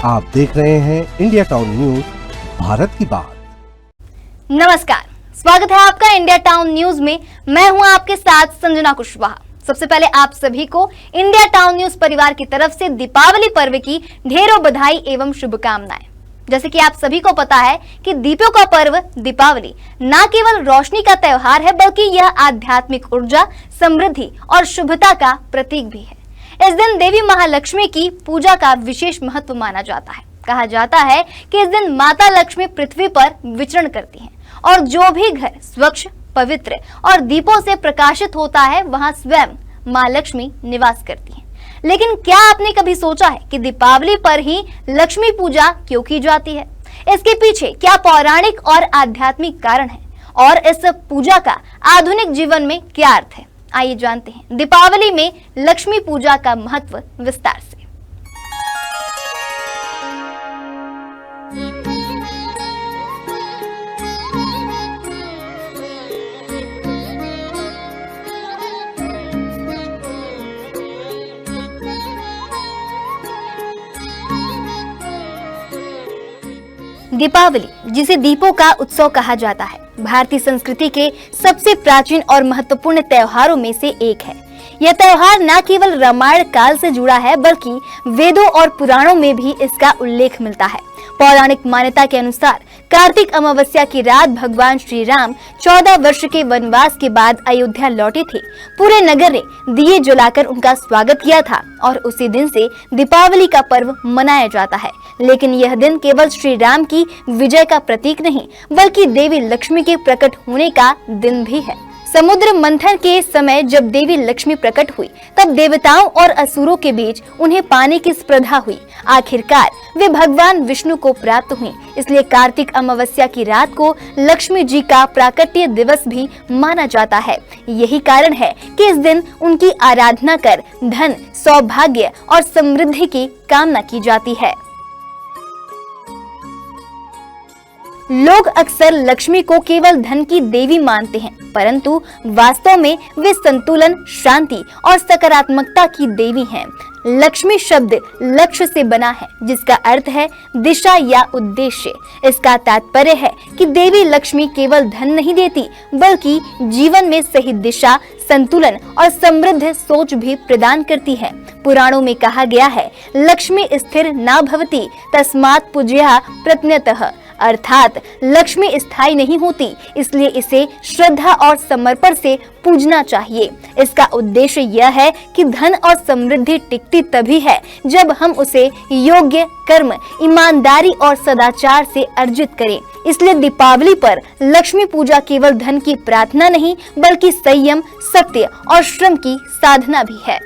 आप देख रहे हैं इंडिया टाउन न्यूज, भारत की बात। नमस्कार, स्वागत है आपका इंडिया टाउन न्यूज में। मैं हूं आपके साथ संजना कुशवाहा। सबसे पहले आप सभी को इंडिया टाउन न्यूज परिवार की तरफ से दीपावली पर्व की ढेरों बधाई एवं शुभकामनाएं। जैसे कि आप सभी को पता है कि दीपों का पर्व दीपावली न केवल रोशनी का त्योहार है, बल्कि यह आध्यात्मिक ऊर्जा, समृद्धि और शुभता का प्रतीक भी है। इस दिन देवी महालक्ष्मी की पूजा का विशेष महत्व माना जाता है। कहा जाता है कि इस दिन माता लक्ष्मी पृथ्वी पर विचरण करती हैं और जो भी घर स्वच्छ, पवित्र और दीपों से प्रकाशित होता है, वहां स्वयं मां लक्ष्मी निवास करती हैं। लेकिन क्या आपने कभी सोचा है कि दीपावली पर ही लक्ष्मी पूजा क्यों की जाती है? इसके पीछे क्या पौराणिक और आध्यात्मिक कारण है और इस पूजा का आधुनिक जीवन में क्या अर्थ है? आइए जानते हैं दीपावली में लक्ष्मी पूजा का महत्व विस्तार से। दीपावली, जिसे दीपों का उत्सव कहा जाता है, भारतीय संस्कृति के सबसे प्राचीन और महत्वपूर्ण त्योहारों में से एक है। यह त्योहार न केवल रामायण काल से जुड़ा है, बल्कि वेदों और पुराणों में भी इसका उल्लेख मिलता है। पौराणिक मान्यता के अनुसार कार्तिक अमावस्या की रात भगवान श्री राम 14 वर्ष के वनवास के बाद अयोध्या लौटे थे। पूरे नगर ने दिए जलाकर उनका स्वागत किया था और उसी दिन से दीपावली का पर्व मनाया जाता है। लेकिन यह दिन केवल श्री राम की विजय का प्रतीक नहीं, बल्कि देवी लक्ष्मी के प्रकट होने का दिन भी है। समुद्र मंथन के समय जब देवी लक्ष्मी प्रकट हुई, तब देवताओं और असुरों के बीच उन्हें पाने की स्पर्धा हुई। आखिरकार वे भगवान विष्णु को प्राप्त हुई। इसलिए कार्तिक अमावस्या की रात को लक्ष्मी जी का प्राकट्य दिवस भी माना जाता है। यही कारण है कि इस दिन उनकी आराधना कर धन, सौभाग्य और समृद्धि की कामना की जाती है। लोग अक्सर लक्ष्मी को केवल धन की देवी मानते हैं, परंतु वास्तव में वे संतुलन, शांति और सकारात्मकता की देवी हैं। लक्ष्मी शब्द लक्ष्य से बना है, जिसका अर्थ है दिशा या उद्देश्य। इसका तात्पर्य है कि देवी लक्ष्मी केवल धन नहीं देती, बल्कि जीवन में सही दिशा, संतुलन और समृद्ध सोच भी प्रदान करती है। पुराणों में कहा गया है, लक्ष्मी स्थिर न भवति तस्मात् पूज्यः प्रत्यतः, अर्थात लक्ष्मी स्थायी नहीं होती, इसलिए इसे श्रद्धा और समर्पण से पूजना चाहिए। इसका उद्देश्य यह है कि धन और समृद्धि टिकती तभी है जब हम उसे योग्य कर्म, ईमानदारी और सदाचार से अर्जित करें। इसलिए दीपावली पर लक्ष्मी पूजा केवल धन की प्रार्थना नहीं, बल्कि संयम, सत्य और श्रम की साधना भी है।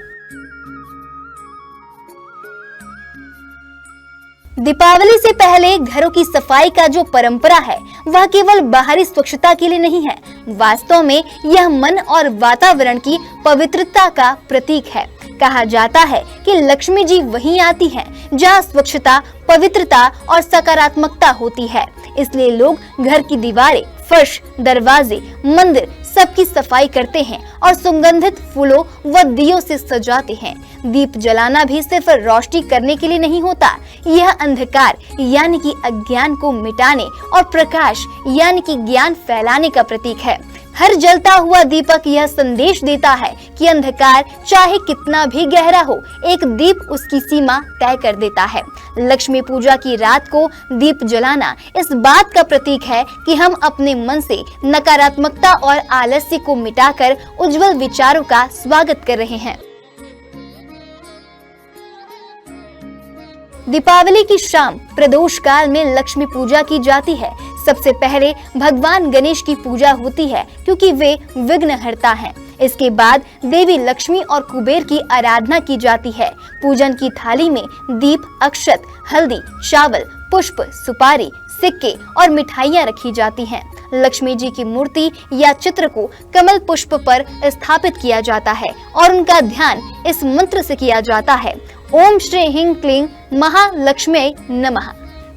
दीपावली से पहले घरों की सफाई का जो परंपरा है, वह केवल बाहरी स्वच्छता के लिए नहीं है। वास्तव में यह मन और वातावरण की पवित्रता का प्रतीक है। कहा जाता है कि लक्ष्मी जी वहीं आती हैं जहां स्वच्छता, पवित्रता और सकारात्मकता होती है। इसलिए लोग घर की दीवारें, फर्श, दरवाजे, मंदिर सबकी सफाई करते हैं और सुगंधित फूलों व दियों से सजाते हैं। दीप जलाना भी सिर्फ रोशनी करने के लिए नहीं होता, यह अंधकार यानी कि अज्ञान को मिटाने और प्रकाश यानी कि ज्ञान फैलाने का प्रतीक है। हर जलता हुआ दीपक यह संदेश देता है कि अंधकार चाहे कितना भी गहरा हो, एक दीप उसकी सीमा तय कर देता है। लक्ष्मी पूजा की रात को दीप जलाना इस बात का प्रतीक है कि हम अपने मन से नकारात्मकता और आलस्य को मिटाकर उज्जवल विचारों का स्वागत कर रहे हैं। दीपावली की शाम प्रदोष काल में लक्ष्मी पूजा की जाती है। सबसे पहले भगवान गणेश की पूजा होती है, क्योंकि वे विघ्नहर्ता हैं। इसके बाद देवी लक्ष्मी और कुबेर की आराधना की जाती है। पूजन की थाली में दीप, अक्षत, हल्दी, चावल, पुष्प, सुपारी, सिक्के और मिठाइयाँ रखी जाती हैं। लक्ष्मी जी की मूर्ति या चित्र को कमल पुष्प पर स्थापित किया जाता है और उनका ध्यान इस मंत्र से किया जाता है, ओम श्री ह्रीं क्लीं महालक्ष्म्यै नमः।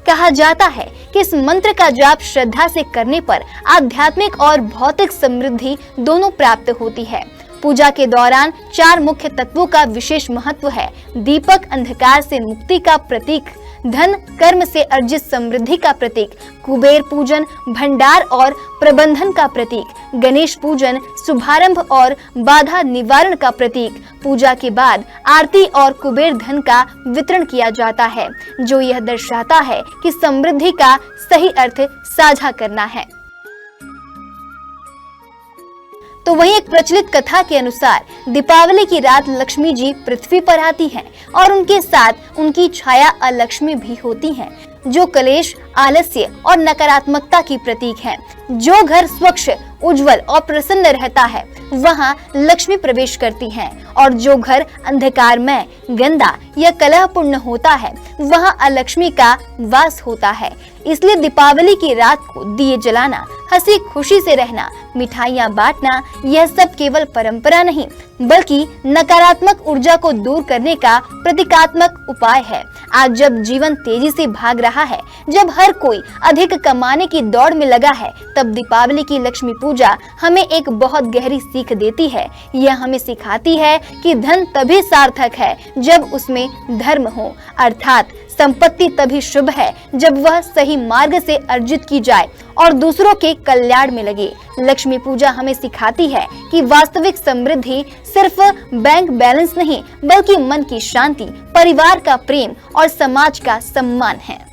कहा जाता है कि इस मंत्र का जाप श्रद्धा से करने पर आध्यात्मिक और भौतिक समृद्धि दोनों प्राप्त होती है। पूजा के दौरान 4 मुख्य तत्वों का विशेष महत्व है। दीपक अंधकार से मुक्ति का प्रतीक, धन कर्म से अर्जित समृद्धि का प्रतीक, कुबेर पूजन भंडार और प्रबंधन का प्रतीक, गणेश पूजन शुभारंभ और बाधा निवारण का प्रतीक। पूजा के बाद आरती और कुबेर धन का वितरण किया जाता है, जो यह दर्शाता है कि समृद्धि का सही अर्थ साझा करना है। तो वहीं एक प्रचलित कथा के अनुसार दीपावली की रात लक्ष्मी जी पृथ्वी पर आती हैं और उनके साथ उनकी छाया अलक्ष्मी भी होती हैं, जो कलेश, आलस्य और नकारात्मकता की प्रतीक है। जो घर स्वच्छ, उज्जवल और प्रसन्न रहता है, वहां लक्ष्मी प्रवेश करती हैं, और जो घर अंधकारमय, गंदा या कलहपूर्ण होता है, वहां अलक्ष्मी का वास होता है। इसलिए दीपावली की रात को दिए जलाना, हंसी खुशी से रहना, मिठाइयां बांटना, यह सब केवल परंपरा नहीं बल्कि नकारात्मक ऊर्जा को दूर करने का प्रतीकात्मक उपाय है। आज जब जीवन तेजी से भाग रहा है, जब हर कोई अधिक कमाने की दौड़ में लगा है, तब दीपावली की लक्ष्मी पूजा हमें एक बहुत गहरी सीख देती है। यह हमें सिखाती है कि धन तभी सार्थक है जब उसमें धर्म हो, अर्थात संपत्ति तभी शुभ है जब वह सही मार्ग से अर्जित की जाए और दूसरों के कल्याण में लगे। लक्ष्मी पूजा हमें सिखाती है कि वास्तविक समृद्धि सिर्फ बैंक बैलेंस नहीं बल्कि मन की शांति, परिवार का प्रेम और समाज का सम्मान है।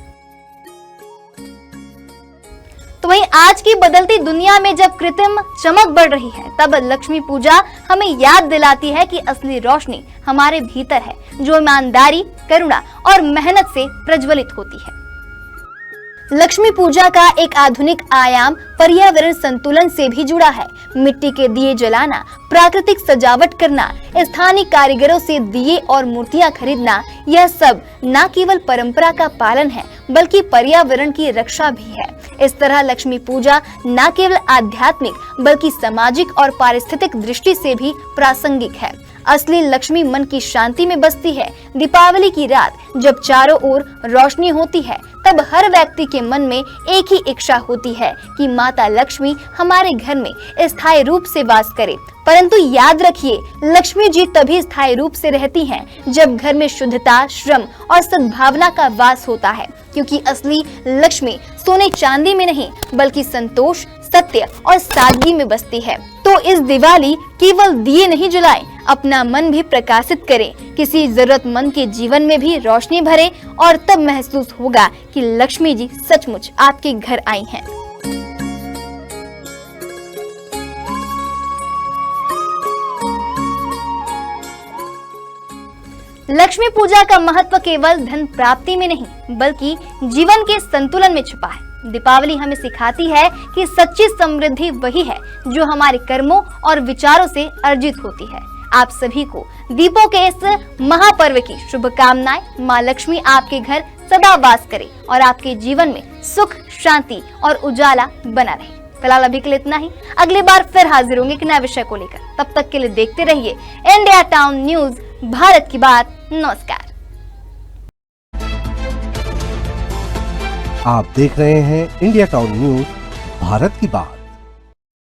तो वहीं आज की बदलती दुनिया में जब कृत्रिम चमक बढ़ रही है, तब लक्ष्मी पूजा हमें याद दिलाती है कि असली रोशनी हमारे भीतर है, जो ईमानदारी, करुणा और मेहनत से प्रज्वलित होती है। लक्ष्मी पूजा का एक आधुनिक आयाम पर्यावरण संतुलन से भी जुड़ा है। मिट्टी के दिए जलाना, प्राकृतिक सजावट करना, स्थानीय कारीगरों से दिए और मूर्तियां खरीदना, यह सब न केवल परंपरा का पालन है बल्कि पर्यावरण की रक्षा भी है। इस तरह लक्ष्मी पूजा न केवल आध्यात्मिक बल्कि सामाजिक और पारिस्थितिक दृष्टि से भी प्रासंगिक है। असली लक्ष्मी मन की शांति में बसती है। दीपावली की रात जब चारों ओर रोशनी होती है, तब हर व्यक्ति के मन में एक ही इच्छा होती है कि माता लक्ष्मी हमारे घर में स्थायी रूप से वास करे। परंतु याद रखिए, लक्ष्मी जी तभी स्थायी रूप से रहती हैं जब घर में शुद्धता, श्रम और सद्भावना का वास होता है, क्योंकि असली लक्ष्मी सोने चांदी में नहीं बल्कि संतोष, सत्य और सादगी में बसती है। तो इस दिवाली केवल दिए नहीं जलाएं, अपना मन भी प्रकाशित करें, किसी जरूरतमंद के जीवन में भी रोशनी भरें और तब महसूस होगा कि लक्ष्मी जी सचमुच आपके घर आई हैं। लक्ष्मी पूजा का महत्व केवल धन प्राप्ति में नहीं बल्कि जीवन के संतुलन में छुपा है। दीपावली हमें सिखाती है कि सच्ची समृद्धि वही है जो हमारे कर्मों और विचारों से अर्जित होती है। आप सभी को दीपों के इस महापर्व की शुभकामनाएं। माँ लक्ष्मी आपके घर सदा वास करे और आपके जीवन में सुख, शांति और उजाला बना रहे। फिलहाल अभी के लिए इतना ही। अगली बार फिर हाजिर होंगे एक नए विषय को लेकर। तब तक के लिए देखते रहिए इंडिया टाउन न्यूज, भारत की बात। नमस्कार। आप देख रहे हैं इंडिया टाउन न्यूज, भारत की बात।